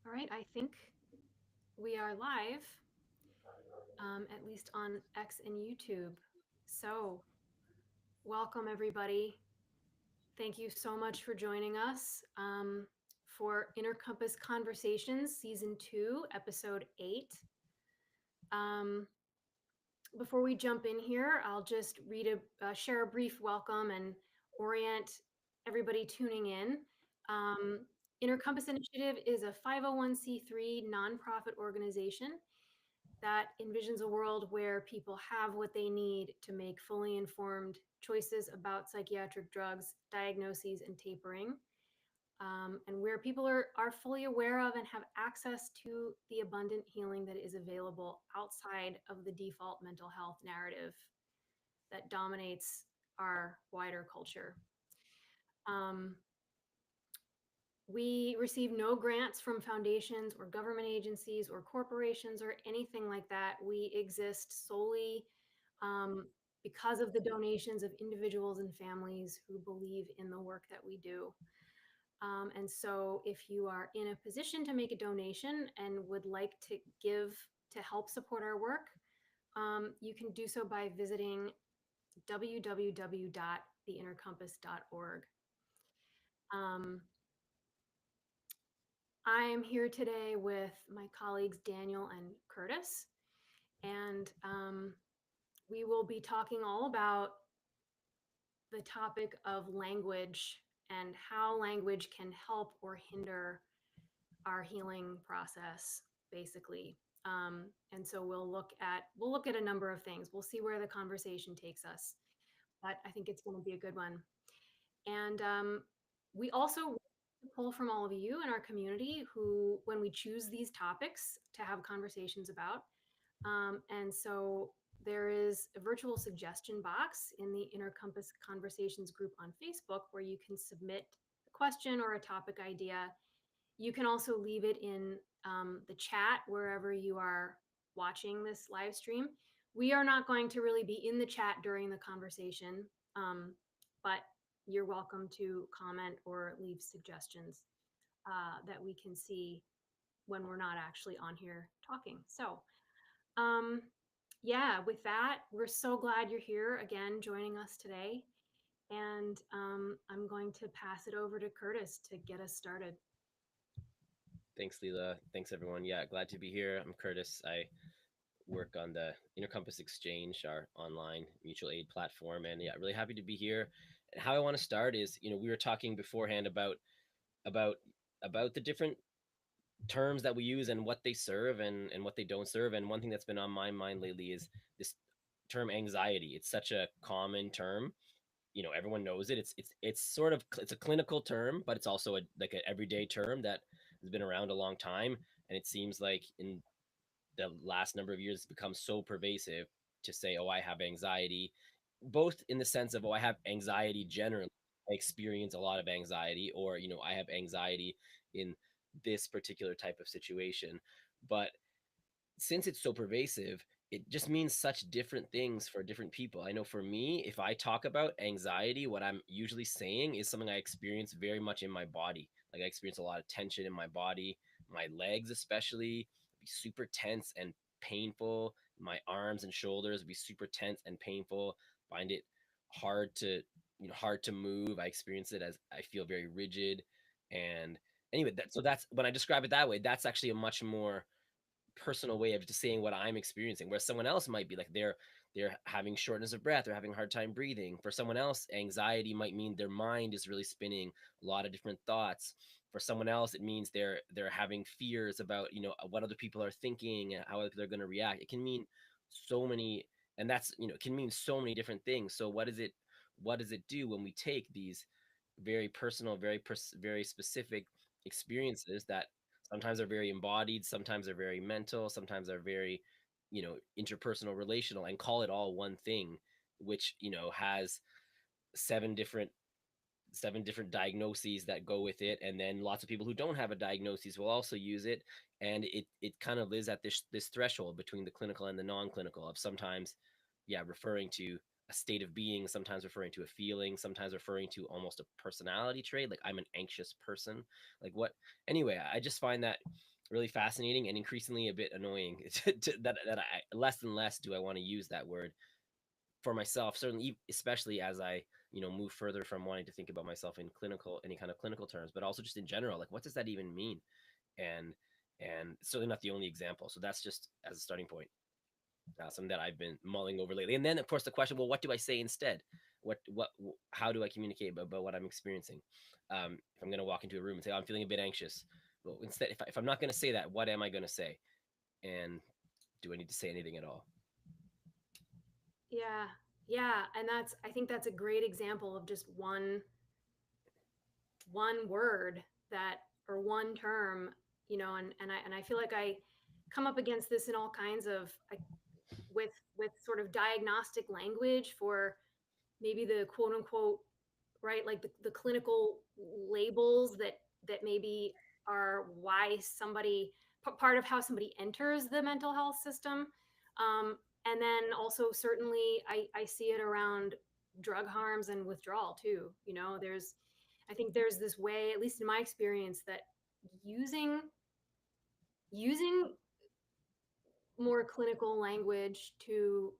All right, I think we are live, at least on X and YouTube. So, welcome everybody. Thank you so much for joining us for Inner Compass Conversations, Season 2, Episode 8. Um, Before we jump in here, I'll just share a brief welcome and orient everybody tuning in. Um, Inner Compass Initiative is a 501c3 nonprofit organization that envisions a world where people have what they need to make fully informed choices about psychiatric drugs, diagnoses, and tapering, and where people are fully aware of and have access to the abundant healing that is available outside of the default mental health narrative that dominates our wider culture. Um, we receive no grants from foundations or government agencies or corporations or anything like that. We exist solely um, because of the donations of individuals and families who believe in the work that we do. And so, if you are in a position to make a donation and would like to give to help support our work, you can do so by visiting www.theinnercompass.org. Um, I am here today with my colleagues Daniel and Curtis, and we will be talking all about the topic of language and how language can help or hinder our healing process, basically. And so we'll look at a number of things. We'll see where the conversation takes us, but I think it's going to be a good one. And we also pull from all of you in our community who, when we choose these topics to have conversations about, and so there is a virtual suggestion box in the Inner Compass Conversations group on Facebook where you can submit a question or a topic idea. You can also leave it in the chat wherever you are watching this live stream. We are not going to really be in the chat during the conversation, but you're welcome to comment or leave suggestions that we can see when we're not actually on here talking. So, um, yeah, with that, we're so glad you're here again joining us today. And I'm going to pass it over to Curtis to get us started. Thanks, Leela. Thanks, everyone. Yeah, glad to be here. I'm Curtis. I work on the Inner Compass Exchange, our online mutual aid platform, and yeah, really happy to be here. And how I want to start is, we were talking beforehand about about the different terms that we use and what they serve and what they don't serve. And one thing that's been on my mind lately is this term anxiety. It's such a common term. Everyone knows it. It's a clinical term, but it's also like an everyday term that has been around a long time. And it seems like in the last number of years it's become so pervasive to say, oh, I have anxiety, both in the sense of, oh, I have anxiety generally. I experience a lot of anxiety, or, I have anxiety in this particular type of situation. But since it's so pervasive, it just means such different things for different people. I know for me, if I talk about anxiety, what I'm usually saying is something I experience very much in my body. Like I experience a lot of tension in my body, my legs especially be super tense and painful. My arms and shoulders be super tense and painful. Find it hard to hard to move. I experience it as I feel very rigid. And anyway, that's when I describe it that way. That's actually a much more personal way of just saying what I'm experiencing, where someone else might be like they're having shortness of breath or having a hard time breathing. For someone else, anxiety might mean their mind is really spinning a lot of different thoughts. For someone else, it means they're having fears about what other people are thinking and how they're going to react. It can mean so many, and that's it can mean so many different things. So what does it do when we take these very personal, very specific experiences that sometimes are very embodied, sometimes are very mental, sometimes are very, interpersonal, relational, and call it all one thing, which has seven different seven different diagnoses that go with it, and then lots of people who don't have a diagnosis will also use it, and it kind of lives at this threshold between the clinical and the non-clinical of sometimes, yeah, referring to a state of being, sometimes referring to a feeling, sometimes referring to almost a personality trait, like I'm an anxious person, like what. Anyway, I just find that really fascinating and increasingly a bit annoying. That I less and less do I want to use that word for myself. Certainly, especially as I move further from wanting to think about myself in clinical any kind of clinical terms, but also just in general. Like, what does that even mean? And certainly not the only example. So that's just as a starting point. Something that I've been mulling over lately. And then, of course, the question: well, what do I say instead? How do I communicate about what I'm experiencing? If I'm going to walk into a room and say, oh, I'm feeling a bit anxious, well, instead, if I'm not going to say that, what am I going to say? And do I need to say anything at all? Yeah. Yeah, and I think that's a great example of just one word that, or one term, and I feel like I come up against this in all kinds of, with sort of diagnostic language for maybe the quote unquote, right, like the clinical labels that maybe are why somebody, part of how somebody enters the mental health system. And then also certainly I see it around drug harms and withdrawal too. I think there's this way, at least in my experience, that using more clinical language to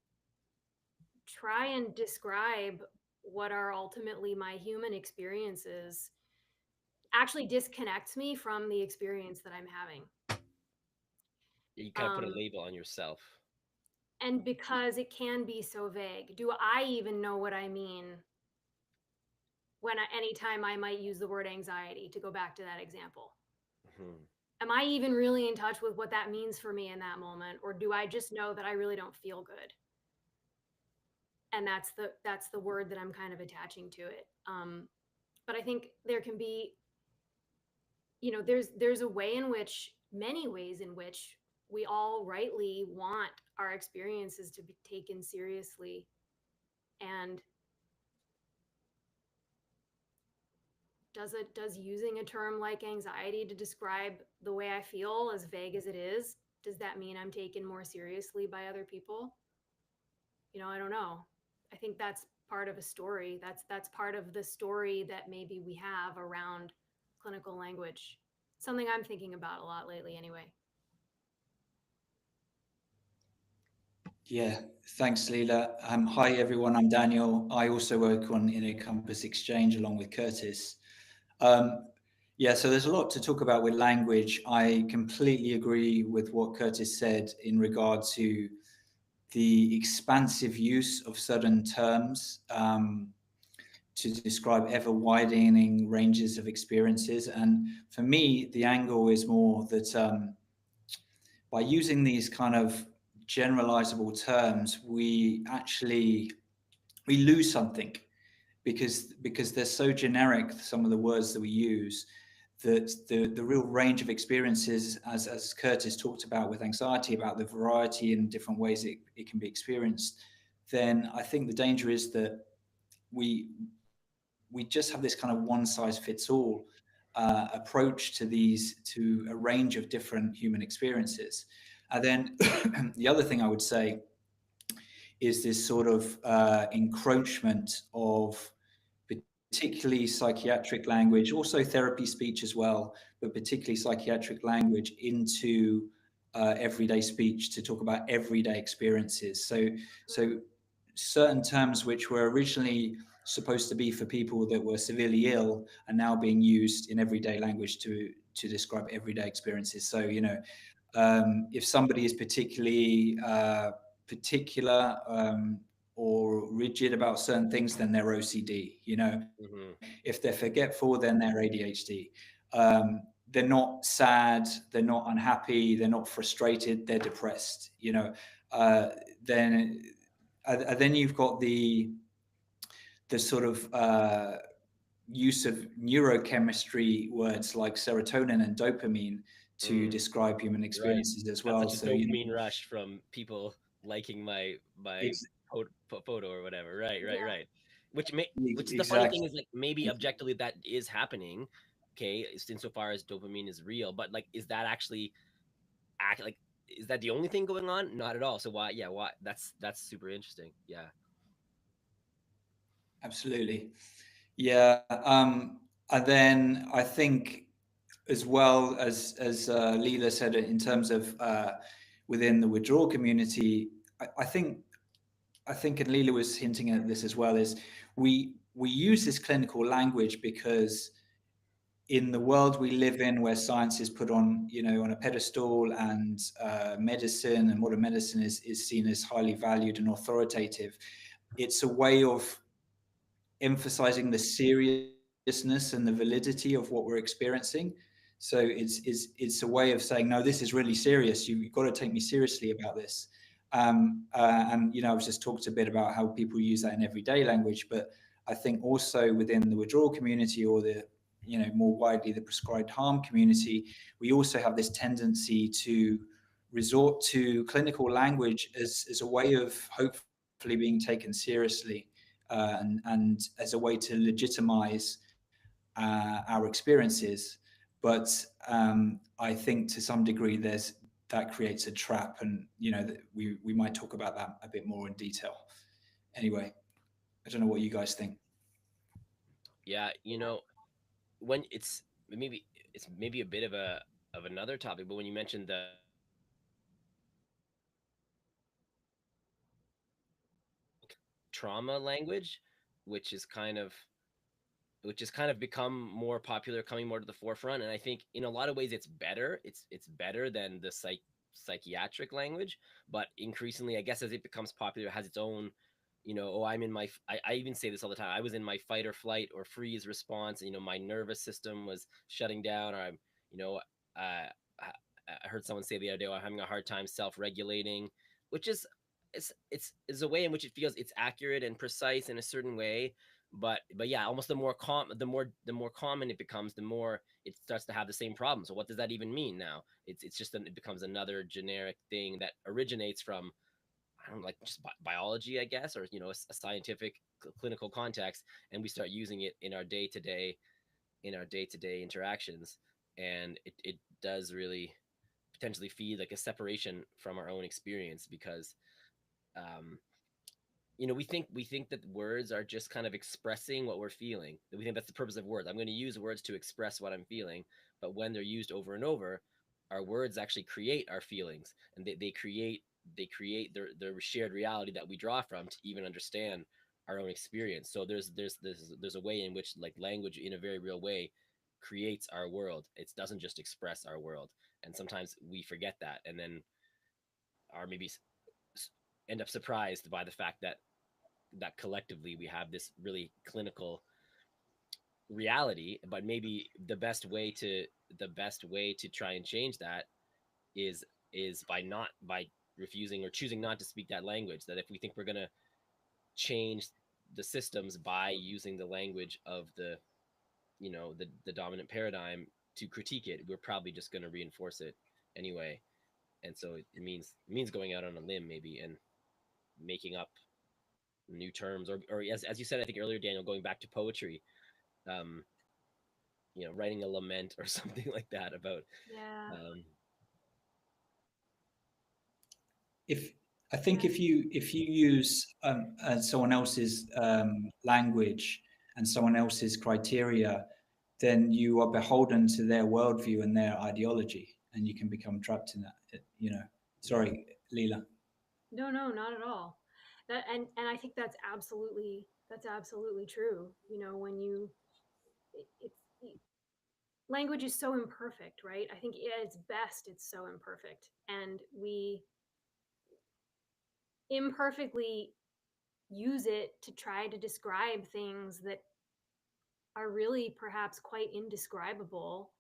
try and describe what are ultimately my human experiences actually disconnects me from the experience that I'm having. You kind of put a Um, label on yourself. and because it can be so vague, do I even know what I mean anytime I might use the word anxiety, to go back to that example? Hmm. Am I even really in touch with what that means for me in that moment? Or do I just know that I really don't feel good? And that's the word that I'm kind of attaching to it. But I think there can be, there's a way in which, many ways in which we all rightly want our experiences to be taken seriously. And does using a term like anxiety to describe the way I feel, as vague as it is, does that mean I'm taken more seriously by other people? I don't know. I think that's part of a story. That's part of the story that maybe we have around clinical language. Something I'm thinking about a lot lately anyway. Yeah, thanks, Leela. Hi, everyone. I'm Daniel. I also work on Inner Compass Exchange along with Curtis. Um, yeah, so there's a lot to talk about with language. I completely agree with what Curtis said in regard to the expansive use of certain terms to describe ever widening ranges of experiences. And for me, the angle is more that by using these kind of generalizable terms, we lose something because they're so generic. Some of the words that we use, that the real range of experiences, as Curtis talked about with anxiety, about the variety and different ways it can be experienced, then I think the danger is that we we just have this kind of one size fits all approach to a range of different human experiences. And then the other thing I would say is this sort of encroachment of particularly psychiatric language, also therapy speech as well, but particularly psychiatric language into everyday speech to talk about everyday experiences. So certain terms which were originally supposed to be for people that were severely ill are now being used in everyday language to describe everyday experiences. So if somebody is particularly particular or rigid about certain things, then they're OCD. Hmm. If they're forgetful, then they're ADHD. They're not sad, they're not unhappy, they're not frustrated, they're depressed. Uh, then then you've got the sort of use of neurochemistry words like serotonin and dopamine to Mm, describe human right. experiences as Got well. such a So dopamine rush from people liking my ex- photo or whatever. Right, right, Yeah. right. Which is the funny thing exactly. is, like, maybe objectively that is happening. Okay, insofar as dopamine is real, but like, is that actually act like is that the only thing going on? Not at all. So why? Yeah, why? That's super interesting. Yeah. Absolutely. Yeah. And then I think as well as Leela said, in terms of within the withdrawal community, I think and Leela was hinting at this as well, is we use this clinical language because in the world we live in, where science is put on, on a pedestal, and medicine and modern medicine is seen as highly valued and authoritative, it's a way of emphasizing the seriousness and the validity of what we're experiencing. So it's a way of saying, no, this is really serious. You've got to take me seriously about this. And I've just talked a bit about how people use that in everyday language, but I think also within the withdrawal community, or the more widely the prescribed harm community, we also have this tendency to resort to clinical language as a way of hopefully being taken seriously, and as a way to legitimize our experiences. But I think to some degree that creates a trap, and that we might talk about that a bit more in detail. Anyway, I don't know what you guys think. Yeah, when it's maybe a bit of another topic, but when you mentioned the trauma language, which is kind of which has kind of become more popular, coming more to the forefront. And I think in a lot of ways it's better. It's better than the psychiatric language, but increasingly, I guess, as it becomes popular, it has its own. Oh, I'm in my. I even say this all the time. I was in my fight or flight or freeze response. And, my nervous system was shutting down, or I'm, uh, I heard someone say the other day, I'm having a hard time self-regulating, which is it's a way in which it feels it's accurate and precise in a certain way, but yeah, almost the more common it becomes, the more it starts to have the same problem. So what does that even mean now? It's just it becomes another generic thing that originates from, I don't know, like just biology, I guess, or a scientific clinical context, and we start using it in our day-to-day interactions, and it does really potentially feed like a separation from our own experience, because um, we think that words are just kind of expressing what we're feeling. That we think that's the purpose of words. I'm going to use words to express what I'm feeling, but when they're used over and over, our words actually create our feelings, and they create their shared reality that we draw from to even understand our own experience. So there's a way in which, like, language in a very real way creates our world. It doesn't just express our world, and sometimes we forget that, and then are maybe end up surprised by the fact that collectively we have this really clinical reality. But maybe the best way to try and change that is by refusing or choosing not to speak that language. That if we think we're going to change the systems by using the language of the dominant paradigm to critique it, we're probably just going to reinforce it anyway. And so it means going out on a limb, maybe, and making up new terms, or as you said, I think earlier, Daniel, going back to poetry, um writing a lament or something like that about Yeah. um If I think Yeah. if you use someone else's language and someone else's criteria, then you are beholden to their worldview and their ideology, and you can become trapped in that. Sorry, Leela. No, no, not at all. And I think that's absolutely true. When it's language is so imperfect, right? I think at its best, it's so imperfect, and we imperfectly use it to try to describe things that are really perhaps quite indescribable,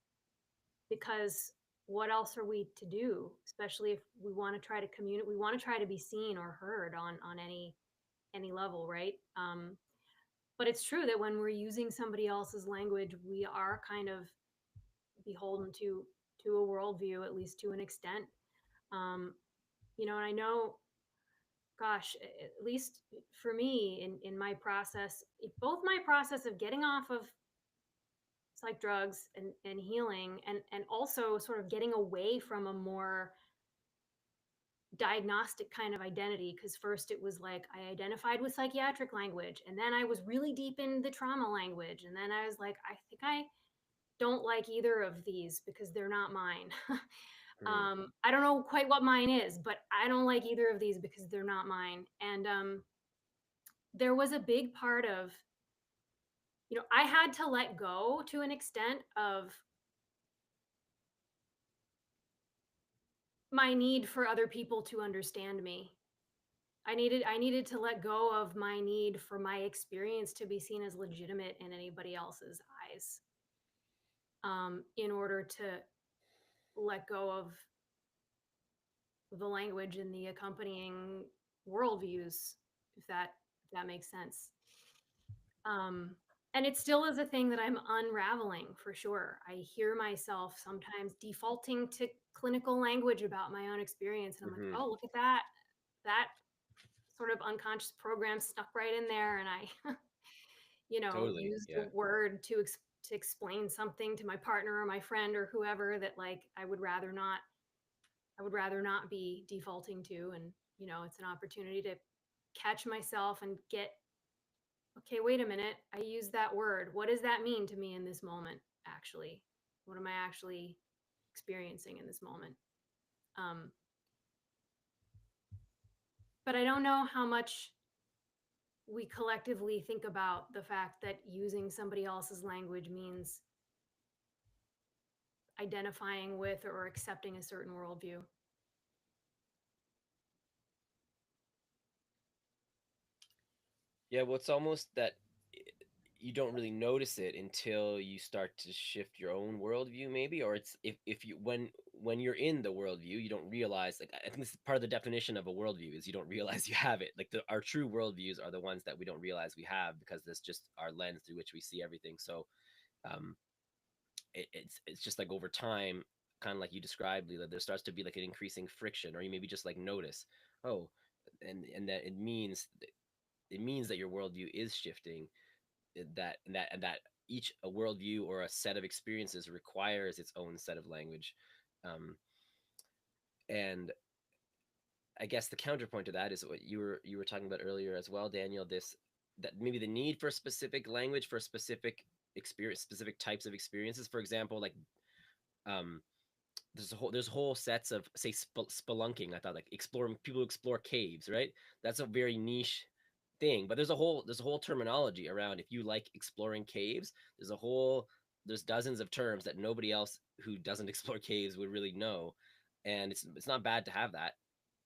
because what else are we to do, especially if we want to try to communicate, we want to try to be seen or heard on any level, right? But it's true that when we're using somebody else's language, we are kind of beholden to a worldview, at least to an extent. um and I know, gosh, at least for me, in my process, both my process of getting off of psych drugs and healing, and also sort of getting away from a more diagnostic kind of identity, because first it was like I identified with psychiatric language, and then I was really deep in the trauma language, and then I was like, I think don't like either of these because they're not mine. Hmm. I don't know quite what mine is, but I don't like either of these because they're not mine. And there was a big part of, I had to let go to an extent of my need for other people to understand me. I needed to let go of my need for my experience to be seen as legitimate in anybody else's eyes, in order to let go of the language and the accompanying worldviews, if that makes sense. Um, and it still is a thing that I'm unraveling for sure. I hear myself sometimes defaulting to clinical language about my own experience, and I'm like, Hmm. oh, look at that sort of unconscious program stuck right in there, and I Totally. used a Yeah. word to explain something to my partner or my friend or whoever that like I would rather not be defaulting to. And it's an opportunity to catch myself and get, okay, wait a minute, I used that word, what does that mean to me in this moment? Actually, what am I actually experiencing in this moment? um but I don't know how much we collectively think about the fact that using somebody else's language means identifying with or accepting a certain worldview. Yeah. Well, it's almost that you don't really notice it until you start to shift your own worldview, maybe, or it's if you when you're in the worldview, you don't realize. Like, I think this is part of the definition of a worldview is you don't realize you have it. Like our true worldviews are the ones that we don't realize we have because that's just our lens through which we see everything. So um, it's just like over time, kind of like you described, Leela, there starts to be like an increasing friction, or you maybe just like notice, oh, and that it means that your worldview is shifting, that each a worldview or a set of experiences requires its own set of language, um, and I guess the counterpoint to that is what you were talking about earlier as well, Daniel. This that maybe the need for specific language for specific experience, specific types of experiences. For example, like um, there's whole sets of say spelunking. I thought like exploring people who explore caves, right? That's a very niche thing, but there's a whole terminology around if you like exploring caves. There's dozens of terms that nobody else who doesn't explore caves would really know, and it's not bad to have that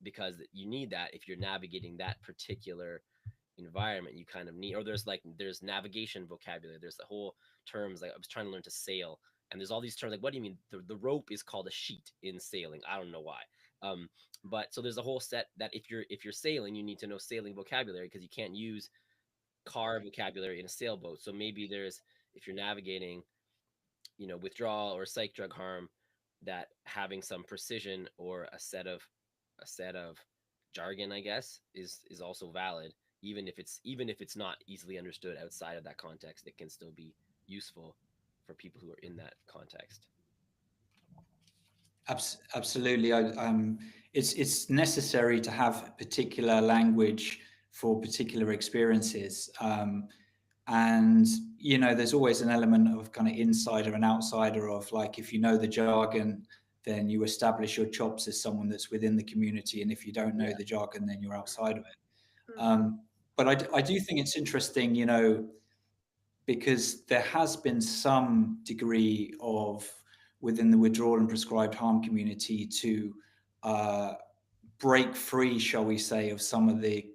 because you need that if you're navigating that particular environment. You kind of need, or there's navigation vocabulary, there's the whole terms. Like I was trying to learn to sail, and there's all these terms like, what do you mean the rope is called a sheet in sailing? I don't know why. um but so there's a whole set that if you're sailing, you need to know sailing vocabulary because you can't use car vocabulary in a sailboat. So maybe there's, if you're navigating, withdrawal or psych drug harm, that having some precision or a set of jargon, I guess, is also valid. Even if it's not easily understood outside of that context, it can still be useful for people who are in that context. Absolutely. It's necessary to have particular language for particular experiences. And there's always an element of kind of insider and outsider of like, if you know the jargon, then you establish your chops as someone that's within the community, and if you don't know Yeah. the jargon, then you're outside of it. Mm-hmm. But I do think it's interesting, because there has been some degree of, within the withdrawal and prescribed harm community, to uh, break free, shall we say, of some of the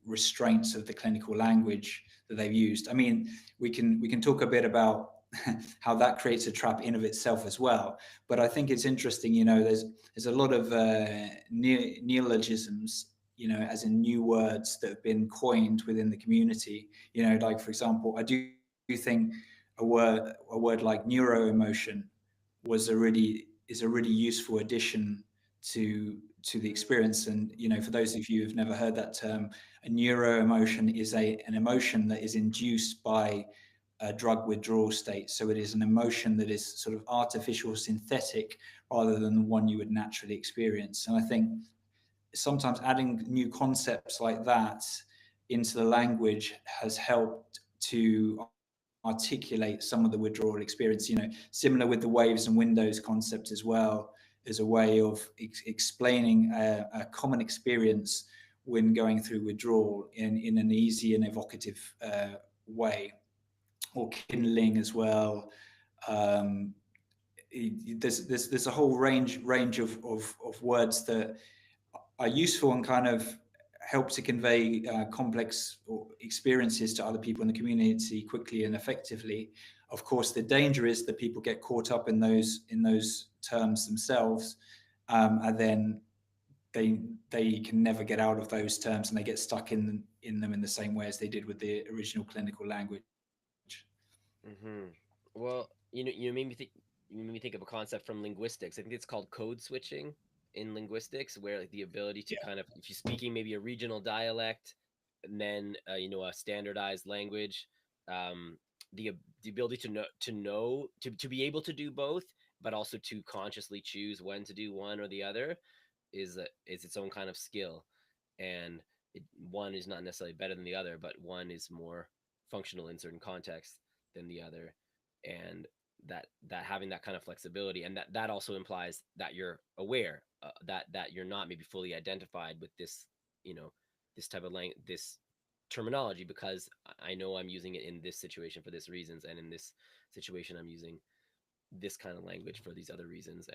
restraints of the clinical language that they've used. I mean, we can talk a bit about how that creates a trap in of itself as well. But I think it's interesting. There's a lot of neologisms, as in new words that have been coined within the community. Like, for example, I do think a word like neuroemotion is a really useful addition to the experience. And for those of you who've never heard that term, a neuroemotion is an emotion that is induced by a drug withdrawal state. So it is an emotion that is sort of artificial, synthetic, rather than the one you would naturally experience. And I think sometimes adding new concepts like that into the language has helped to articulate some of the withdrawal experience, similar with the waves and windows concept as well, as a way of explaining a common experience when going through withdrawal in an easy and evocative way, or kindling as well. There's a whole range of words that are useful and kind of help to convey complex experiences to other people in the community quickly and effectively. Of course, the danger is that people get caught up in those terms themselves, and then they can never get out of those terms, and they get stuck in them in the same way as they did with the original clinical language. Well, you made me think. You made me think of a concept from linguistics. I think it's called code switching in linguistics, where like the ability to kind of, if you're speaking maybe a regional dialect, and then a standardized language, um, the ability to be able to do both, but also to consciously choose when to do one or the other, is its own kind of skill, and one is not necessarily better than the other, but one is more functional in certain contexts than the other, and that having that kind of flexibility, and that also implies that you're aware, that you're not maybe fully identified with this, this type of this terminology, because I know I'm using it in this situation for this reasons, and in this situation I'm using this kind of language for these other reasons,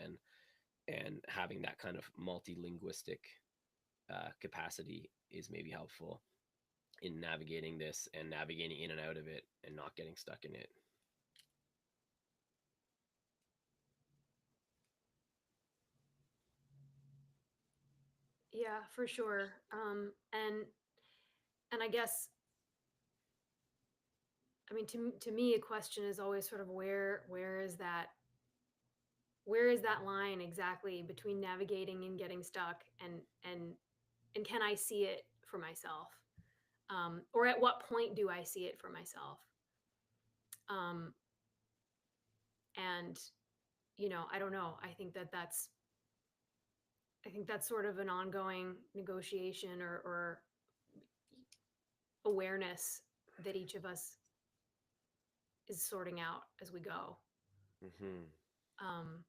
and having that kind of multi-linguistic capacity is maybe helpful in navigating this and navigating in and out of it and not getting stuck in it. Yeah, for sure. And I guess, I mean, to me, a question is always sort of where is that line exactly between navigating and getting stuck, and can I see it for myself, or at what point do I see it for myself? um, and I don't know. I think that's sort of an ongoing negotiation, or awareness that each of us is sorting out as we go. Mm-hmm. Um,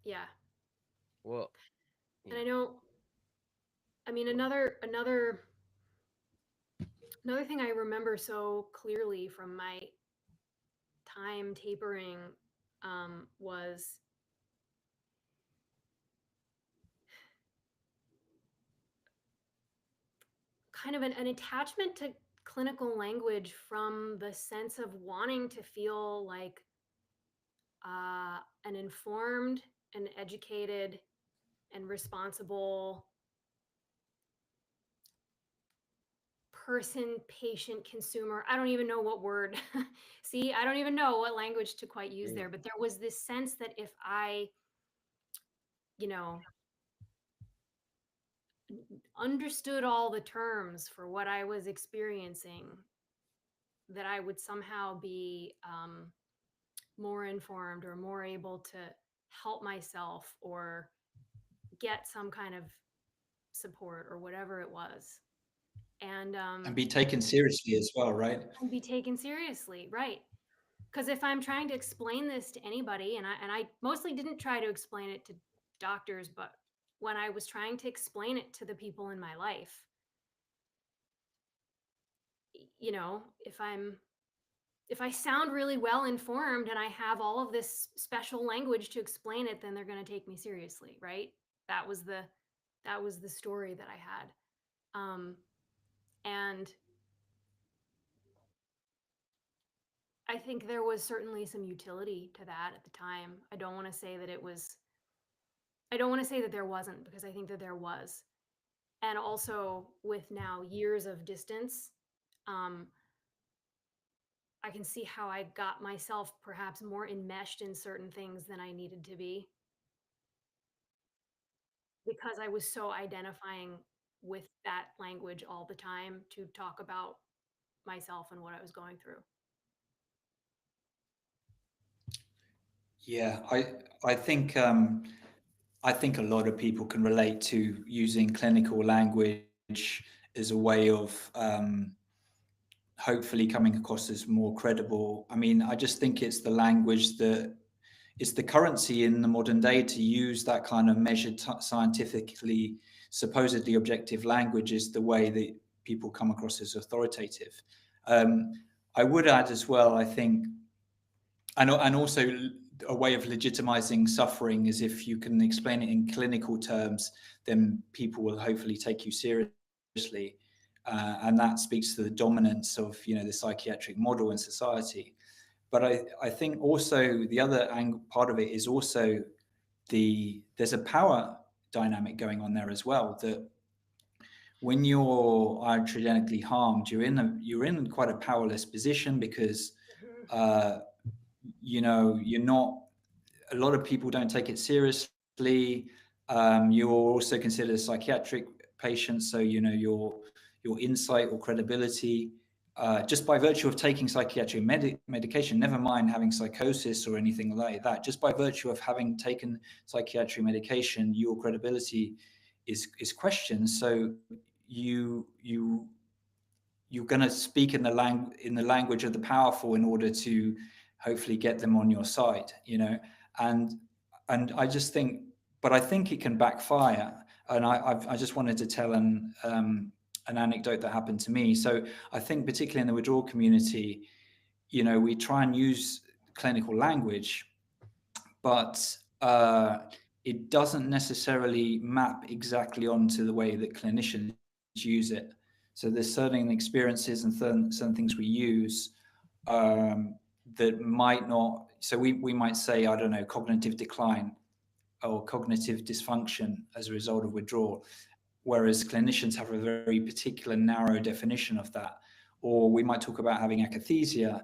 yeah. Well, And I yeah. know, I mean, Go on. another thing I remember so clearly from my time tapering, was kind of an attachment to clinical language from the sense of wanting to feel like an informed and educated and responsible person, patient, consumer. I don't even know what word. See, I don't even know what language to quite use Mm. there, but there was this sense that if I, you know, understood all the terms for what I was experiencing, that I would somehow be more informed or more able to help myself or get some kind of support or whatever it was. And And be taken seriously as well, right? be taken seriously, right? Because if I'm trying to explain this to anybody, and I mostly didn't try to explain it to doctors, but when I was trying to explain it to the people in my life, if I sound really well informed and I have all of this special language to explain it, then they're going to take me seriously, right? That was the story that I had. And I think there was certainly some utility to that at the time. I don't want to say that there wasn't, because I think that there was. And also, with now years of distance, um, I can see how I got myself perhaps more enmeshed in certain things than I needed to be, because I was so identifying with that language all the time to talk about myself and what I was going through. Yeah, I think I think a lot of people can relate to using clinical language as a way of hopefully coming across as more credible. I mean, I just think it's the language that it's the currency in the modern day to use that kind of measured, scientifically, supposedly objective language is the way that people come across as authoritative. Um, I would add as well, I think, and also a way of legitimizing suffering is if you can explain it in clinical terms, then people will hopefully take you seriously. And that speaks to the dominance of, you know, the psychiatric model in society. But I think also the other part of it is also there's a power dynamic going on there as well, that when you're iatrogenically harmed, you're in quite a powerless position because you know, you're not, a lot of people don't take it seriously. You're also considered a psychiatric patient, so you know your insight or credibility, just by virtue of taking psychiatric medication, never mind having psychosis or anything like that, just by virtue of having taken psychiatric medication, your credibility is questioned. So you you're going to speak in the language of the powerful in order to hopefully get them on your side, you know. and and I just think, but I think it can backfire. And I just wanted to tell an anecdote that happened to me. So I think particularly in the withdrawal community, you know, we try and use clinical language, but it doesn't necessarily map exactly onto the way that clinicians use it. So there's certain experiences and certain things we use that might not. So we might say, I don't know, cognitive decline or cognitive dysfunction as a result of withdrawal, whereas clinicians have a very particular narrow definition of that. Or we might talk about having akathisia,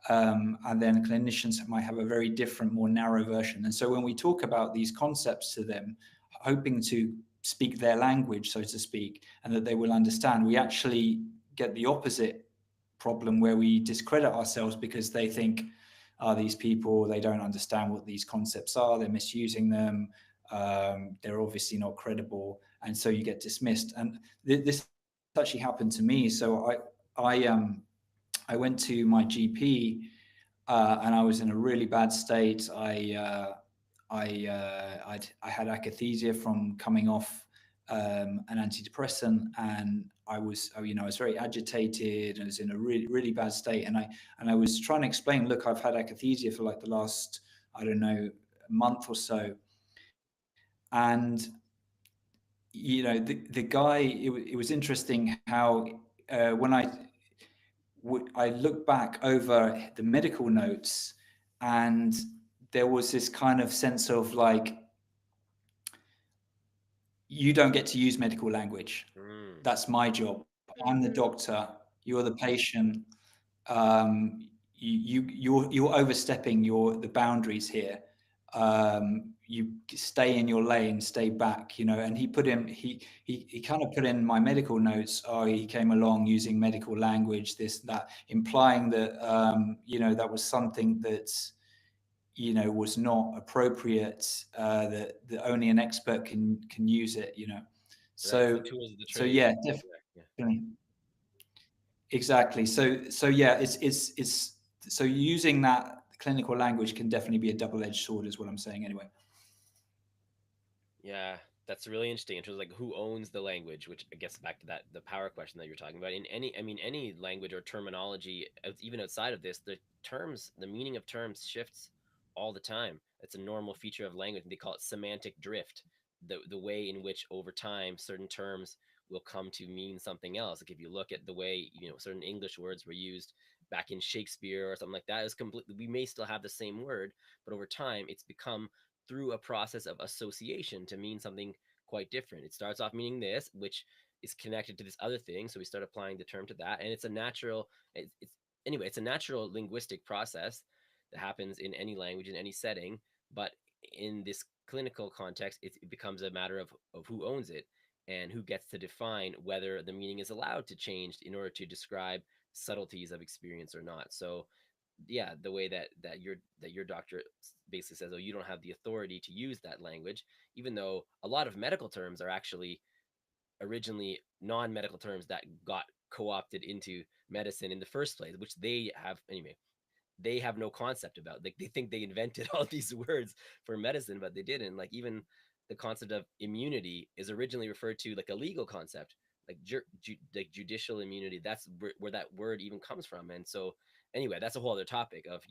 and then clinicians might have a very different, more narrow version. And so when we talk about these concepts to them, hoping to speak their language, so to speak, and that they will understand, we actually get the opposite problem where we discredit ourselves because they think, these people, they don't understand what these concepts are, they're misusing them, they're obviously not credible, and so you get dismissed. And this actually happened to me. So I went to my GP, and I was in a really bad state. I had akathisia from coming off an antidepressant, and I was, you know, I was very agitated and I was in a really bad state. And I was trying to explain, look, I've had akathisia for like the last, I don't know, month or so. And you know, the guy, it was interesting how when I look back over the medical notes, and there was this kind of sense of like, you don't get to use medical language. That's my job. I'm the doctor. You're the patient. You're overstepping the boundaries here. You stay in your lane, stay back, you know. And he kind of put in my medical notes, oh, he came along using medical language, this, that, implying that, you know, that was something that, you know, was not appropriate, that only an expert can use it, you know. So yeah, definitely. Exactly. So yeah, it's so using that clinical language can definitely be a double-edged sword, is what I'm saying anyway. Yeah, that's really interesting in terms of like who owns the language, which I guess back to that the power question that you're talking about. In any, I mean, any language or terminology, even outside of this, the meaning of terms shifts all the time. It's a normal feature of language. They call it semantic drift. The way in which over time certain terms will come to mean something else. Like if you look at the way, you know, certain English words were used back in Shakespeare or something like that, is completely, we may still have the same word, but over time it's become through a process of association to mean something quite different. It starts off meaning this, which is connected to this other thing, so we start applying the term to that, and it's a natural. Anyway, it's a natural linguistic process that happens in any language in any setting. But in this clinical context, it becomes a matter of who owns it and who gets to define whether the meaning is allowed to change in order to describe subtleties of experience or not. So yeah, the way that your doctor basically says, oh, you don't have the authority to use that language, even though a lot of medical terms are actually originally non-medical terms that got co-opted into medicine in the first place, which they have anyway. They have no concept about. Like they think they invented all these words for medicine, but they didn't. Like even the concept of immunity is originally referred to like a legal concept, like like judicial immunity. That's where that word even comes from. And so anyway, that's a whole other topic of,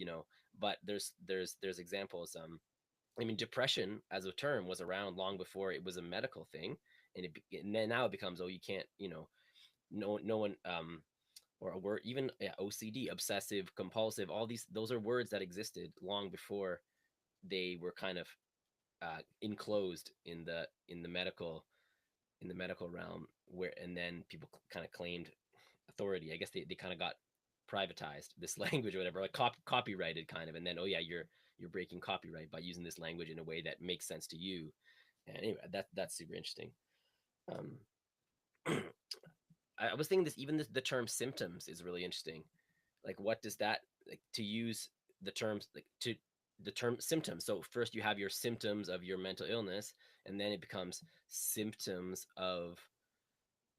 but there's examples. I mean, depression as a term was around long before it was a medical thing, and then now it becomes, oh, you can't, no one, or a word, even OCD, obsessive compulsive, all those are words that existed long before they were kind of enclosed in the medical realm, where and then people kind of claimed authority. I guess they kind of got privatized, this language or whatever, like copyrighted kind of, and then, oh yeah, you're breaking copyright by using this language in a way that makes sense to you. And anyway, that's super interesting. um I was thinking this, even the term symptoms is really interesting. Like, what does that, like, to use the terms, like, to the term symptoms. So first you have your symptoms of your mental illness, and then it becomes symptoms of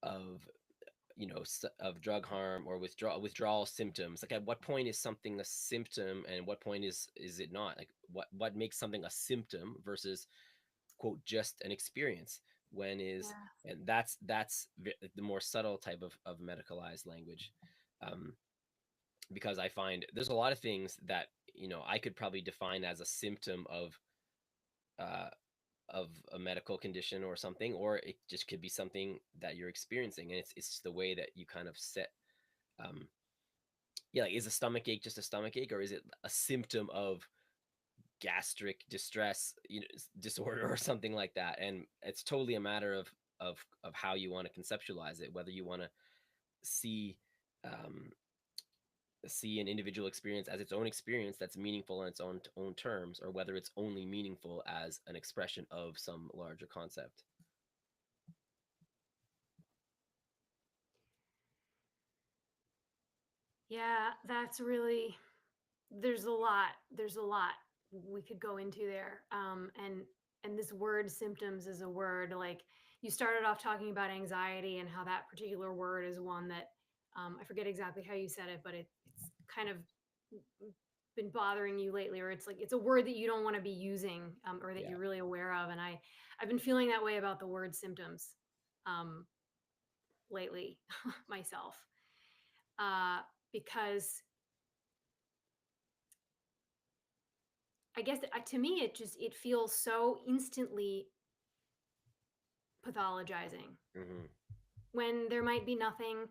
of drug harm or withdrawal symptoms. Like, at what point is something a symptom, and what point is it not? Like, what makes something a symptom versus, quote, just an experience, when is, Yeah. and that's the more subtle type of medicalized language. um, because I find there's a lot of things that, I could probably define as a symptom uh, of a medical condition or something, or it just could be something that you're experiencing, and it's the way that you kind of set. um, yeah, like, is a stomach ache just a stomach ache, or is it a symptom of gastric distress, disorder or something like that? And it's totally a matter of how you want to conceptualize it, whether you want to see um, see an individual experience as its own experience that's meaningful on its own terms, or whether it's only meaningful as an expression of some larger concept. Yeah, that's really, there's a lot we could go into there. And this word symptoms is a word, like, you started off talking about anxiety and how that particular word is one that, I forget exactly how you said it, but it's kind of been bothering you lately, or it's like it's a word that you don't want to be using, or that Yeah. you're really aware of. And I've been feeling that way about the word symptoms, um, lately, myself, because I guess to me it feels so instantly pathologizing, Hmm. when there might be nothing.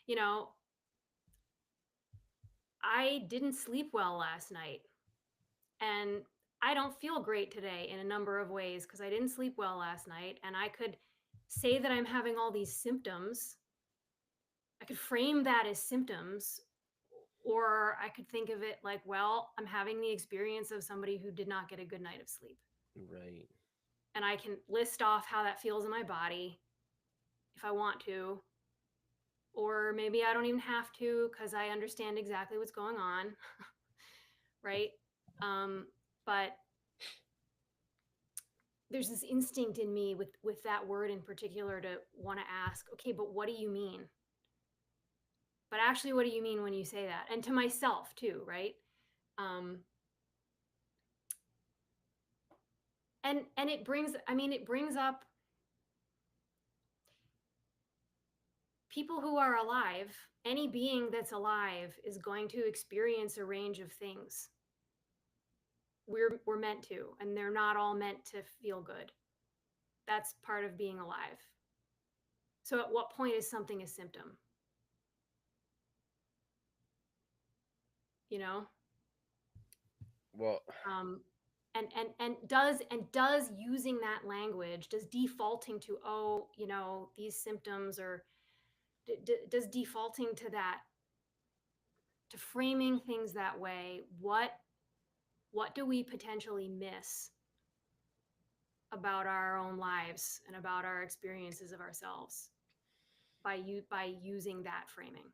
You know, I didn't sleep well last night, and I don't feel great today in a number of ways because I didn't sleep well last night, and I could say that I'm having all these symptoms. I could frame that as symptoms, or I could think of it like, well, I'm having the experience of somebody who did not get a good night of sleep. Right. And I can list off how that feels in my body if I want to, or maybe I don't even have to because I understand exactly what's going on, right? But there's this instinct in me with that word in particular to want to ask, okay, but what do you mean? But actually, what do you mean when you say that? And to myself too, right? Um, and it brings, I mean, it brings up people who are alive. Any being that's alive is going to experience a range of things. We're meant to, and they're not all meant to feel good. That's part of being alive. So at what point is something a symptom? You know? Well, Um, and does using that language, does defaulting to, oh, these symptoms, or does defaulting to that, to framing things that way, what do we potentially miss about our own lives and about our experiences of ourselves by using that framing?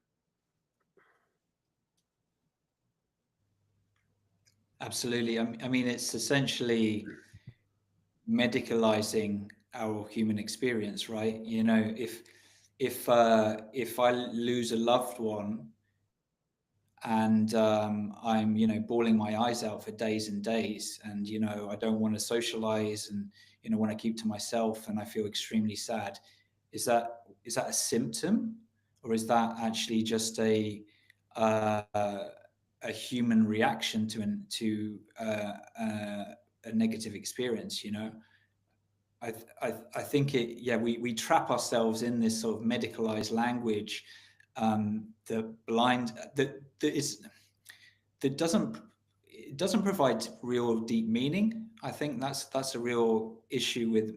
Absolutely. I mean, it's essentially medicalizing our human experience, right? If if I lose a loved one and I'm, bawling my eyes out for days and days, and I don't want to socialize, and want to keep to myself, and I feel extremely sad. Is that a symptom, or is that actually just uh, a human reaction to a negative experience? I think we trap ourselves in this sort of medicalized language, that doesn't provide real deep meaning. I think that's a real issue with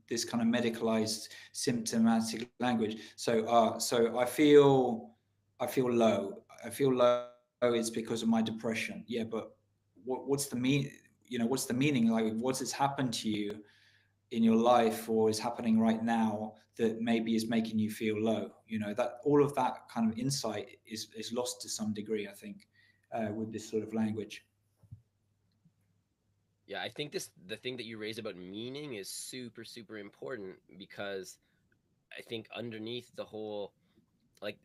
this kind of medicalized symptomatic language. So I feel low. I feel low. It's because of my depression. Yeah, but what's the what's the meaning? Like, what's happened to you in your life, or is happening right now, that maybe is making you feel low? That all of that kind of insight is lost to some degree, I think, with this sort of language. Yeah, I think the thing that you raised about meaning is super super important, because I think underneath the whole, like,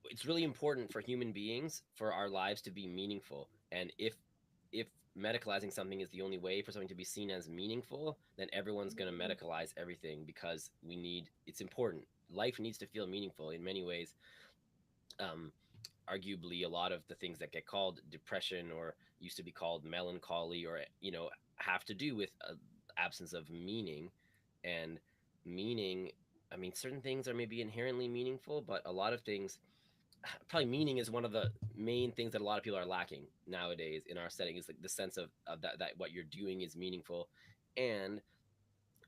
it's really important for human beings for our lives to be meaningful. And if medicalizing something is the only way for something to be seen as meaningful, then everyone's going to medicalize everything, because it's important. Life needs to feel meaningful in many ways. um Arguably, a lot of the things that get called depression, or used to be called melancholy, or have to do with absence of meaning. And meaning, I mean, certain things are maybe inherently meaningful, but a lot of things, probably meaning is one of the main things that a lot of people are lacking nowadays in our setting, is like the sense of that what you're doing is meaningful. And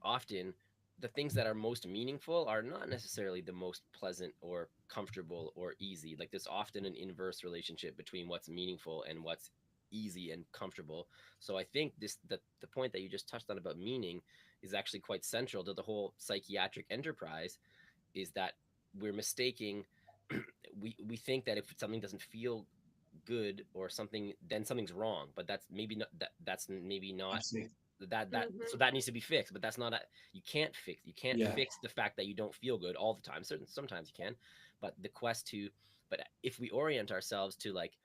often the things that are most meaningful are not necessarily the most pleasant or comfortable or easy. Like, there's often an inverse relationship between what's meaningful and what's easy and comfortable. So I think the point that you just touched on about meaning is actually quite central to the whole psychiatric enterprise, is that we're mistaking we think that if something doesn't feel good or something, then something's wrong. But that's maybe not, that's maybe not Absolutely. that so that needs to be fixed. But that's not a, you can't Yeah. fix the fact that you don't feel good all the time. Sometimes you can, but but if we orient ourselves to, like,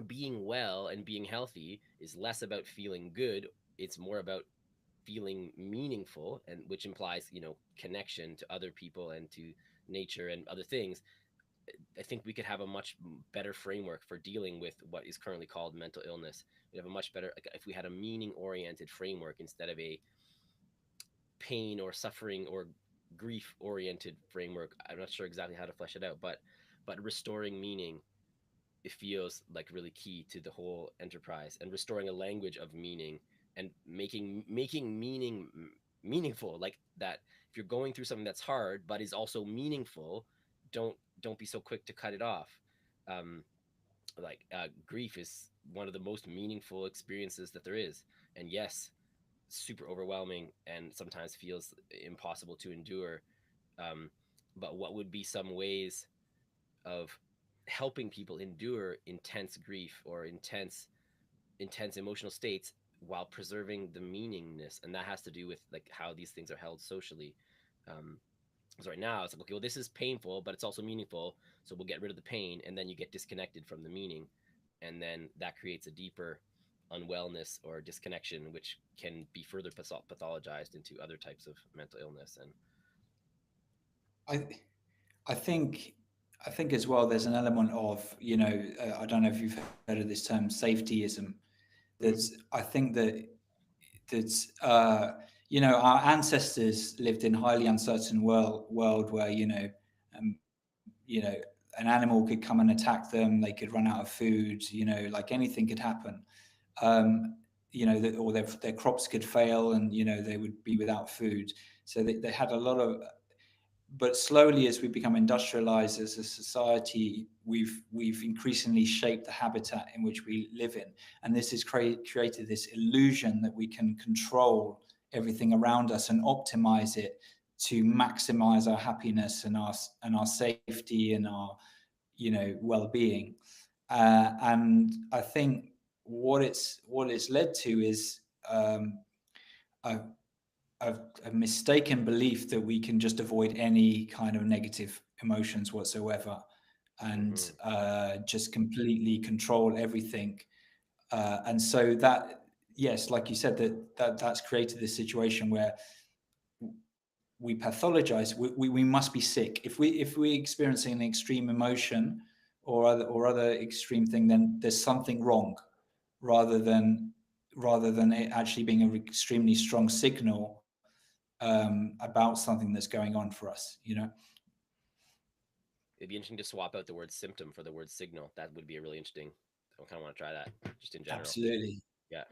being well and being healthy is less about feeling good, it's more about feeling meaningful, and which implies, connection to other people and to nature and other things. I think we could have a much better framework for dealing with what is currently called mental illness. We have a much better, like, if we had a meaning oriented framework instead of a pain or suffering or grief oriented framework. I'm not sure exactly how to flesh it out, but restoring meaning, it feels like really key to the whole enterprise, and restoring a language of meaning, and making meaning meaningful. Like, that if you're going through something that's hard but is also meaningful, don't be so quick to cut it off. um Grief is one of the most meaningful experiences that there is, and yes, super overwhelming and sometimes feels impossible to endure. um but what would be some ways of helping people endure intense grief or intense emotional states while preserving the meaningness? And that has to do with, like, how these things are held socially. um so right now it's like, okay, well, this is painful but it's also meaningful, so we'll get rid of the pain, and then you get disconnected from the meaning, and then that creates a deeper unwellness or disconnection, which can be further pathologized into other types of mental illness. And I I think I think as well, there's an element of, I don't know if you've heard of this term, safetyism. I think that our ancestors lived in highly uncertain world where, um, an animal could come and attack them, they could run out of food, like anything could happen. um, or their crops could fail, and they would be without food. So they had a lot of, but slowly, as we become industrialized as a society, we've increasingly shaped the habitat in which we live in, and this has created this illusion that we can control everything around us and optimize it to maximize our happiness and our safety and our well-being. And I think what it's led to is, um, a, a mistaken belief that we can just avoid any kind of negative emotions whatsoever, and just completely control everything. And so that, yes, like you said, that's created this situation where we pathologize. We must be sick if we're experiencing an extreme emotion or other extreme thing. Then there's something wrong, rather than it actually being an extremely strong signal about something that's going on for us. It'd be interesting to swap out the word symptom for the word signal. That would be a really interesting. I kind of want to try that just in general. Absolutely. Yeah.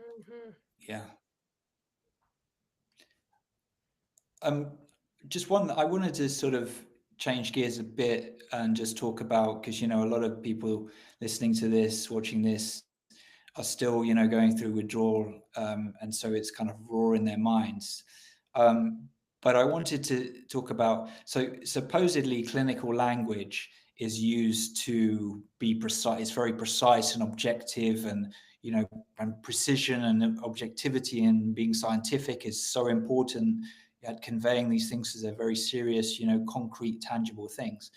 Yeah. Um, just one, I wanted to sort of change gears a bit and just talk about, because, a lot of people listening to this, watching this, are still, going through withdrawal. And so it's kind of raw in their minds. But I wanted to talk about, so supposedly clinical language is used to be precise. It's very precise and objective, and, and precision and objectivity and being scientific is so important at conveying these things as they're very serious, concrete, tangible things.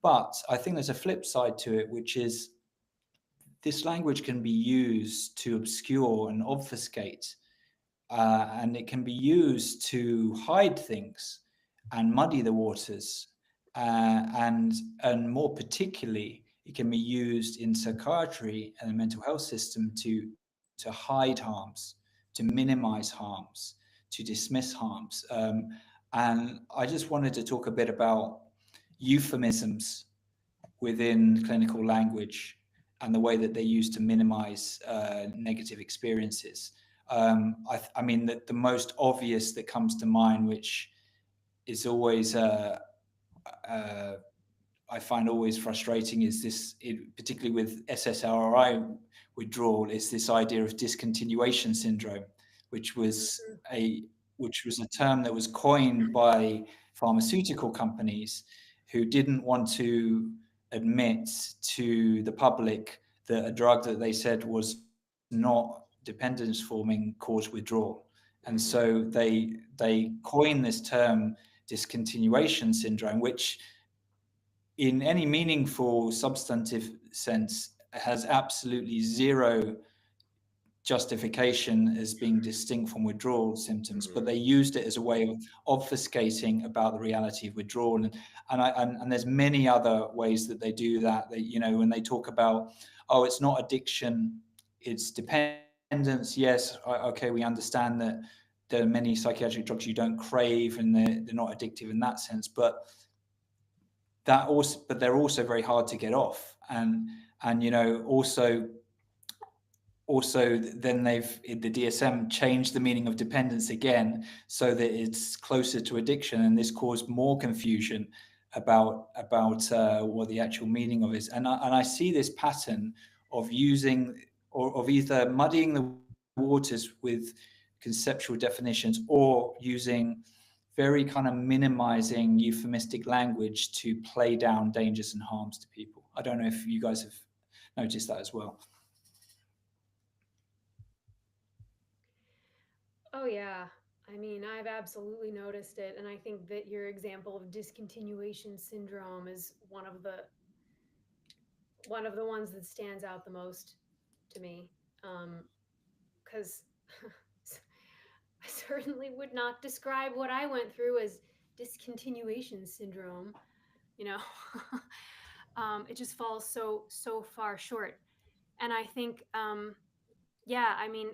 But I think there's a flip side to it, which is this language can be used to obscure and obfuscate, and it can be used to hide things and muddy the waters, and more particularly, it can be used in psychiatry and the mental health system to hide harms, to minimize harms, to dismiss harms. And I just wanted to talk a bit about euphemisms within clinical language and the way that they're used to minimize negative experiences. I mean, the most obvious that comes to mind, which is always I find always frustrating, is this, particularly with SSRI withdrawal, is this idea of discontinuation syndrome, which was a term that was coined by pharmaceutical companies who didn't want to admit to the public that a drug that they said was not dependence forming caused withdrawal. And so they coined this term discontinuation syndrome, which in any meaningful substantive sense has absolutely zero justification as being distinct from withdrawal symptoms, but they used it as a way of obfuscating about the reality of withdrawal. And there's many other ways that they do that. When they talk about, oh, it's not addiction, it's dependence. Yes, okay, we understand that there are many psychiatric drugs you don't crave and they're not addictive in that sense, but they're also very hard to get off. And also then the DSM changed the meaning of dependence again so that it's closer to addiction, and this caused more confusion about what the actual meaning of it is. And I see this pattern of using, or of either muddying the waters with conceptual definitions or using very kind of minimizing euphemistic language to play down dangers and harms to people. I don't know if you guys have noticed that as well. Oh, yeah. I mean, I've absolutely noticed it. And I think that your example of discontinuation syndrome is one of the ones that stands out the most to me. Because I certainly would not describe what I went through as discontinuation syndrome. You know, it just falls so far short. And I think, yeah, I mean,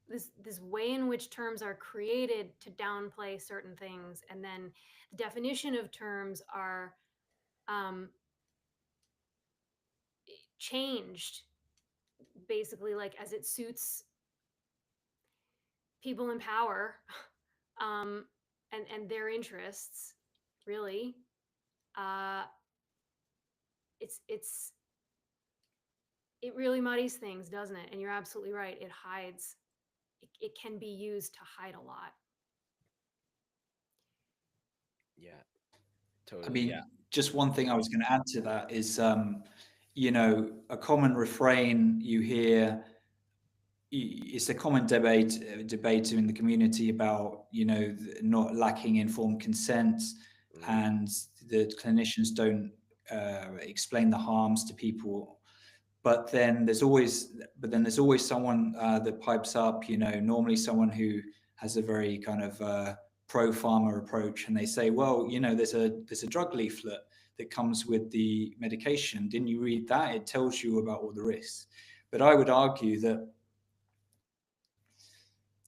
this way in which terms are created to downplay certain things, and then the definition of terms are um, changed basically like as it suits people in power, and their interests, really. uh, it's it really muddies things, doesn't it? And you're absolutely right, it hides. It can be used to hide a lot. Yeah. I Totally. mean, Yeah. just one thing I was going to add to that is, a common refrain you hear it's a common debate in the community about, not lacking informed consent, Mm, and the clinicians don't explain the harms to people. But then there's always someone that pipes up, normally someone who has a very kind of pro pharma approach, and they say, well, there's a drug leaflet that comes with the medication. Didn't you read that? It tells you about all the risks. But I would argue that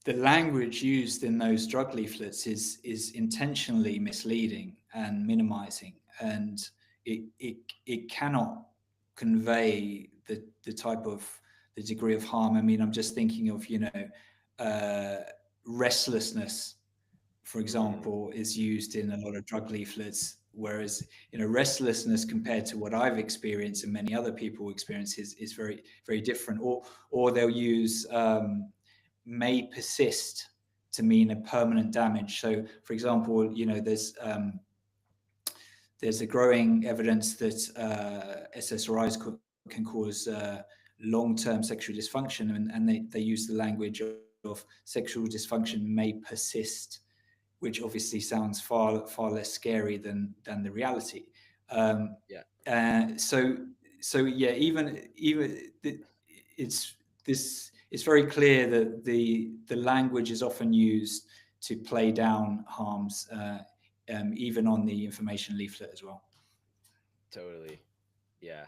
the language used in those drug leaflets is intentionally misleading and minimizing, and it cannot convey the type of the degree of harm. I mean, I'm just thinking of uh, restlessness, for mm, example, is used in a lot of drug leaflets, whereas restlessness compared to what I've experienced and many other people experience is very very different. Or they'll use may persist to mean a permanent damage. So, for example, there's a growing evidence that SSRIs can cause long-term sexual dysfunction, and they use the language of sexual dysfunction may persist, which obviously sounds far less scary than the reality. Um, yeah, so yeah, even it's it's very clear that the language is often used to play down harms, even on the information leaflet as well. totally. Yeah.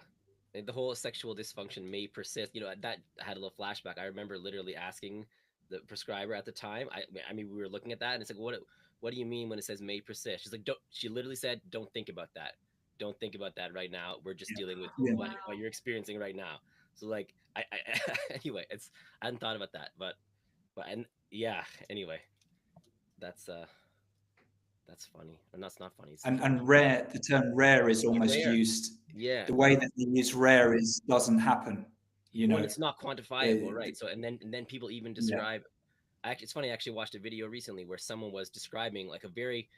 And the whole sexual dysfunction may persist. That I had a little flashback. I remember literally asking the prescriber at the time. I mean, we were looking at that, and it's like, what do you mean when it says may persist? She's like, don't. She literally said, don't think about that. Don't think about that right now. We're just dealing with Oh, Yeah. what wow. you're experiencing right now. So like, anyway, I hadn't thought about that, but and yeah. Anyway, that's that's funny. Or that's not funny. It's And rare, the term rare is almost rare. used, Yeah. the way that they use rare is doesn't happen, you When know. it's not quantifiable, Uh, right? So and then people even yeah. describe. Actually, it's funny. I actually watched a video recently where someone was describing like a very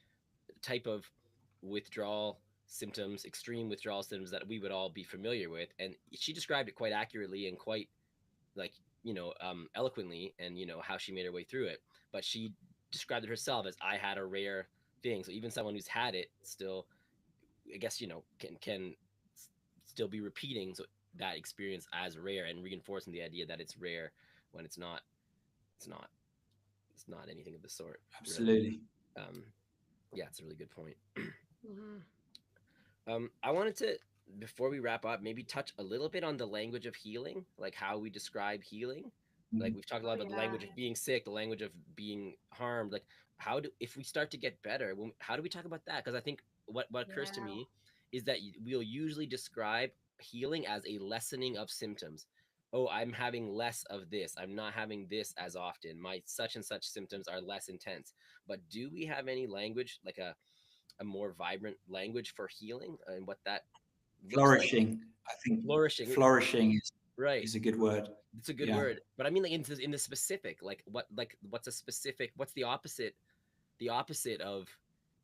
type of withdrawal symptoms, extreme withdrawal symptoms that we would all be familiar with, and she described it quite accurately and quite like eloquently, and how she made her way through it. But she described it herself as I had a rare thing. So even someone who's had it still, I guess can still be repeating that experience as rare and reinforcing the idea that it's rare when it's not it's not anything of the sort, really. Absolutely. um yeah, it's a really good point. Mhm. I wanted to, before we wrap up, maybe touch a little bit on the language of healing, like how we describe healing. Like Mhm. we've talked a Oh, lot about the yeah. language of being sick, the language of being harmed. Like how do, if we start to get better, how do we talk about that? Because I think what occurs to Yeah. me is that we'll usually describe healing as a lessening of symptoms. Oh, I'm having less of this. I'm not having this as often. My such and such symptoms are less intense. But do we have any language, like a more vibrant language for healing and what that looks like? Flourishing, I think Flourishing, flourishing right? is a good word. It's a good Yeah. word, but I mean, like in the specific, like what's a specific? What's the opposite? The opposite of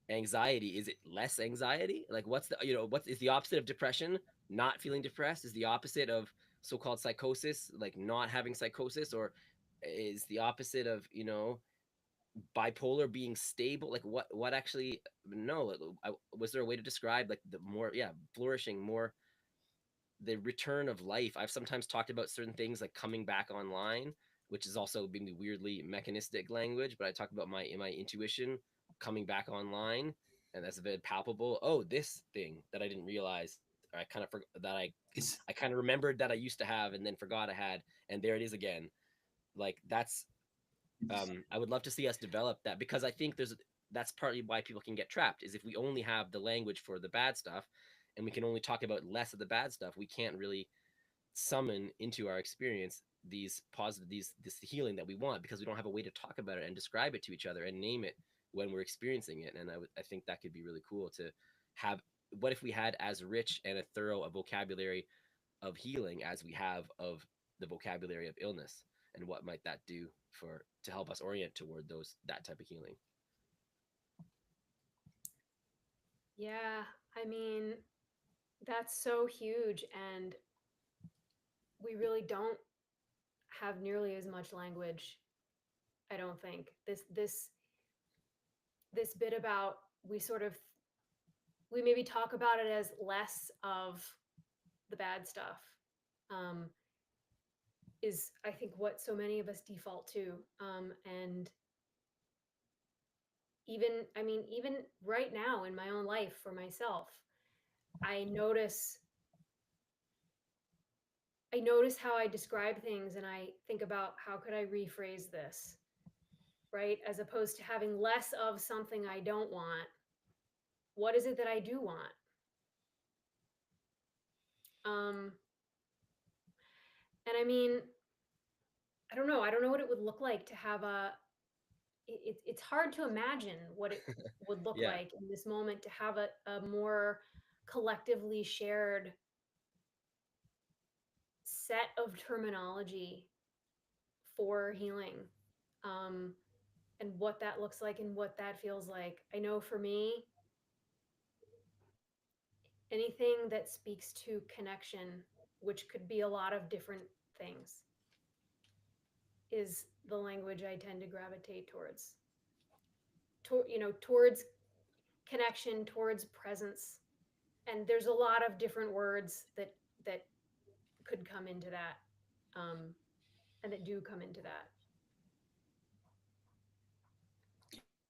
anxiety? Is it less anxiety? Like what's the what is the opposite of depression? Not feeling depressed is the opposite of so-called psychosis, like not having psychosis, or is the opposite of bipolar being stable? Like what actually, no, was there a way to describe like the more, yeah, flourishing, more the return of life? I've sometimes talked about certain things like coming back online, which is also being weirdly mechanistic language, but I talk about my intuition coming back online, and that's a bit palpable. Oh, this thing that I didn't realize, or I kind of that I It's kind of remembered that I used to have and then forgot I had, and there it is again. Like that's it's I would love to see us develop that, because I think that's partly why people can get trapped, is if we only have the language for the bad stuff and we can only talk about less of the bad stuff, we can't really summon into our experience these positive these this healing that we want, because we don't have a way to talk about it and describe it to each other and name it when we're experiencing it. And I think that could be really cool to have. What if we had as rich and a thorough a vocabulary of healing as we have of the vocabulary of illness, and what might that do for to help us orient toward those that type of healing? Yeah. I mean, that's so huge. And we really don't have nearly as much language. I don't think this bit about, we sort of, we maybe talk about it as less of the bad stuff, um, is I think what so many of us default to. And even, I mean, even right now in my own life for myself, I notice I notice how I describe things, and I think about how could I rephrase this, right? As opposed to having less of something I don't want. What is it that I do want? Um, and I mean, I don't know. I don't know what it would look like to have a. It's hard to imagine what it would look Yeah. like in this moment to have a more collectively shared set of terminology for healing, um, and what that looks like and what that feels like. I know for me, anything that speaks to connection, which could be a lot of different things, is the language I tend to gravitate towards. Towards connection, towards presence. And there's a lot of different words that could come into that, um, and that do come into that.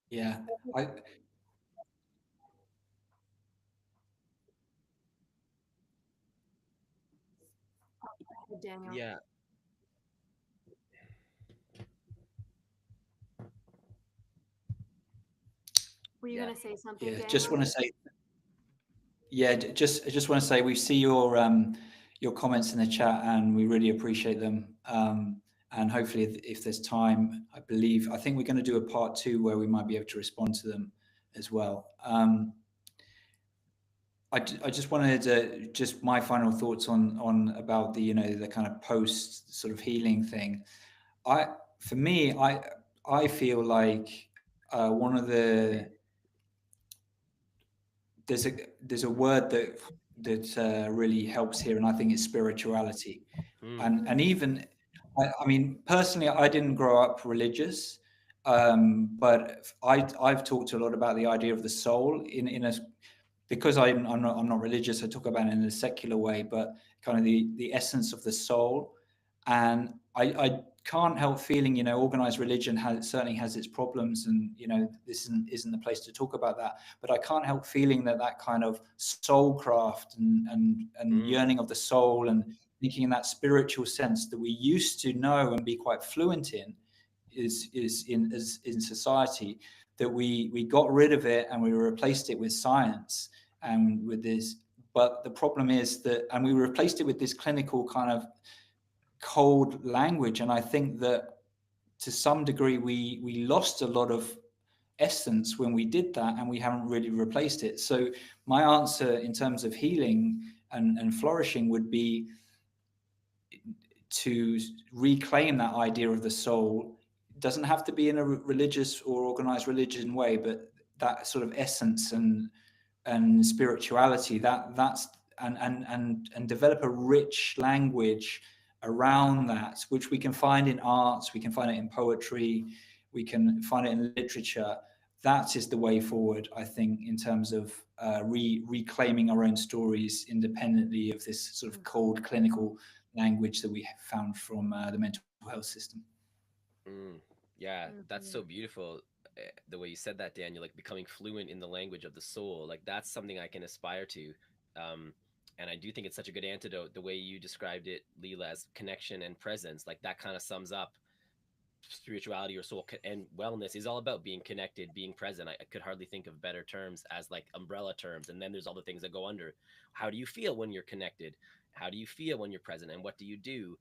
Yeah, I Daniel, Yeah. were you Yeah. going to say something, yeah Daniel? just want to say I just want to say we see your comments in the chat and we really appreciate them. And hopefully, if there's time, I think we're going to do a part two where we might be able to respond to them as well. I just wanted to just my final thoughts on about the kind of post sort of healing thing. I for me I feel like one of the there's a word that really helps here, and I think it's spirituality. Mm. And even I mean, personally, I didn't grow up religious, but I've talked a lot about the idea of the soul in a because I'm not religious. I talk about it in a secular way, but kind of the essence of the soul. And I can't help feeling, organized religion certainly has its problems, and this isn't the place to talk about that. But I can't help feeling that kind of soul craft and Mm. yearning of the soul, and thinking in that spiritual sense that we used to know and be quite fluent in, is in society, that we got rid of it and we replaced it with science and with this. But the problem is that, and we replaced it with this clinical kind of cold language. And I think that to some degree we lost a lot of essence when we did that, and we haven't really replaced it. So my answer in terms of healing and flourishing would be to reclaim that idea of the soul. It doesn't have to be in a religious or organized religion way, but that sort of essence and spirituality, that's and develop a rich language around that, which we can find in arts, we can find it in poetry, we can find it in literature. That is the way forward, I think, in terms of reclaiming our own stories independently of this sort of cold clinical language that we have found from the mental health system. Mm. Yeah, that's Mm-hmm. so beautiful. The way you said that, Daniel, like becoming fluent in the language of the soul, like that's something I can aspire to. Um, and I do think it's such a good antidote. The way you described it, Leela, as connection and presence, like that kind of sums up spirituality or soul and wellness is all about being connected, being present. I could hardly think of better terms as like umbrella terms. And then there's all the things that go under. How do you feel when you're connected? How do you feel when you're present? And what do you do?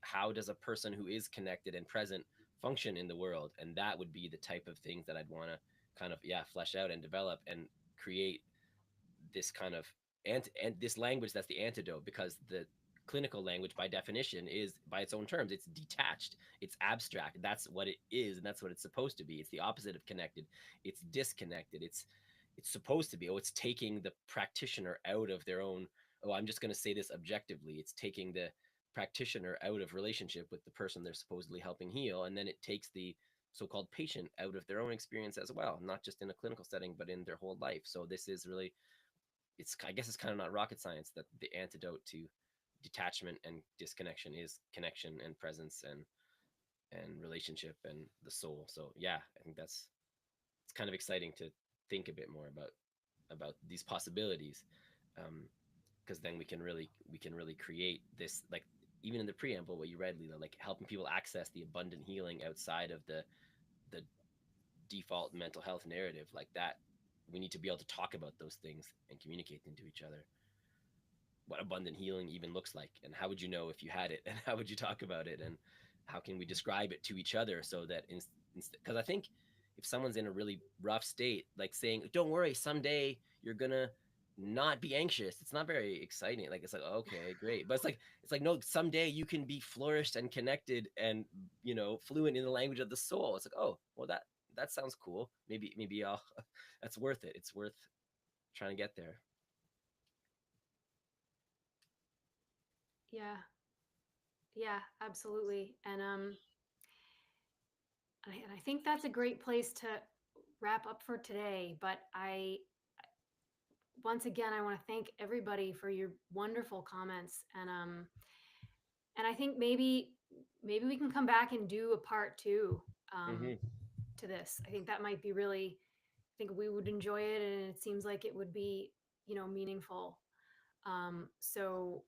How does a person who is connected and present function in the world? And that would be the type of things that I'd want to kind of, yeah, flesh out and develop and create this kind of and this language that's the antidote, because the clinical language by definition is, by its own terms, it's detached, it's abstract. That's what it is, and that's what it's supposed to be. It's the opposite of connected. It's disconnected. It's supposed to be, oh, it's taking the practitioner out of their own, oh, I'm just going to say this objectively. It's taking practitioner out of relationship with the person they're supposedly helping heal, and then it takes the so-called patient out of their own experience as well, not just in a clinical setting but in their whole life. So this is really, it's, I guess it's kind of not rocket science that the antidote to detachment and disconnection is connection and presence and relationship and the soul. So yeah, I think that's, it's kind of exciting to think a bit more about these possibilities, because then we can really create this, like even in the preamble what you read, Leela, like helping people access the abundant healing outside of the default mental health narrative, like that. We need to be able to talk about those things and communicate them to each other, what abundant healing even looks like, and how would you know if you had it, and how would you talk about it, and how can we describe it to each other, so that because I think if someone's in a really rough state, like saying don't worry, someday you're gonna not be anxious, it's not very exciting. Like it's like, okay, great, but it's like no, someday you can be flourished and connected and, fluent in the language of the soul. It's like, oh well, that sounds cool. Maybe I'll that's worth it. It's worth trying to get there. Yeah. Yeah, absolutely. And I think that's a great place to wrap up for today. But once again, I want to thank everybody for your wonderful comments. And I think maybe we can come back and do a part two Mm-hmm. to this. I think that might be really, I think we would enjoy it, and it seems like it would be, meaningful. So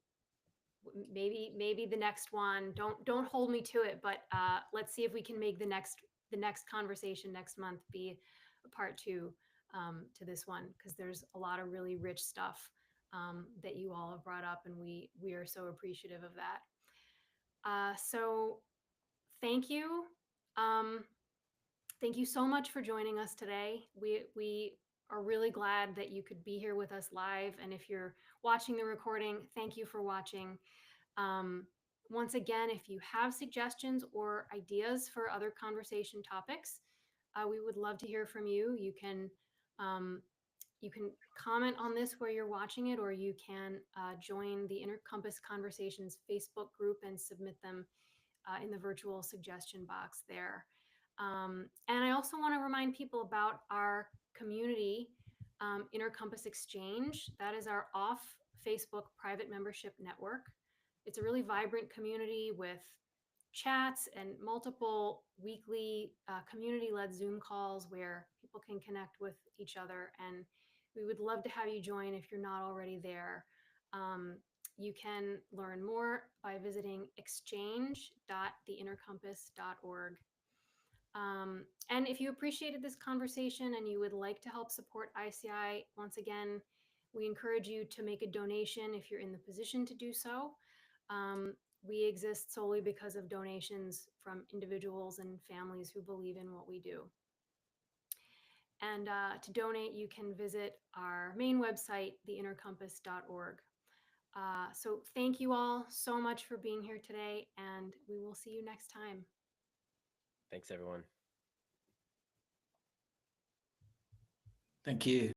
maybe the next one, don't hold me to it, but let's see if we can make the next conversation next month be a part two, to this one, because there's a lot of really rich stuff, that you all have brought up, and we are so appreciative of that. So thank you. Um, Thank you so much for joining us today. We are really glad that you could be here with us live, and if you're watching the recording, thank you for watching. Um, Once again, if you have suggestions or ideas for other conversation topics, we would love to hear from you. Um, you can comment on this where you're watching it, or you can join the Inner Compass Conversations Facebook group and submit them in the virtual suggestion box there. And I also want to remind people about our community, Inner Compass Exchange. That is our off Facebook private membership network. It's a really vibrant community with chats and multiple weekly community-led Zoom calls where people can connect with each other. And we would love to have you join if you're not already there. You can learn more by visiting exchange.theinnercompass.org. And if you appreciated this conversation and you would like to help support ICI, once again, we encourage you to make a donation if you're in the position to do so. We exist solely because of donations from individuals and families who believe in what we do. And to donate, you can visit our main website, theinnercompass.org. So thank you all so much for being here today, and we will see you next time. Thanks everyone. Thank you.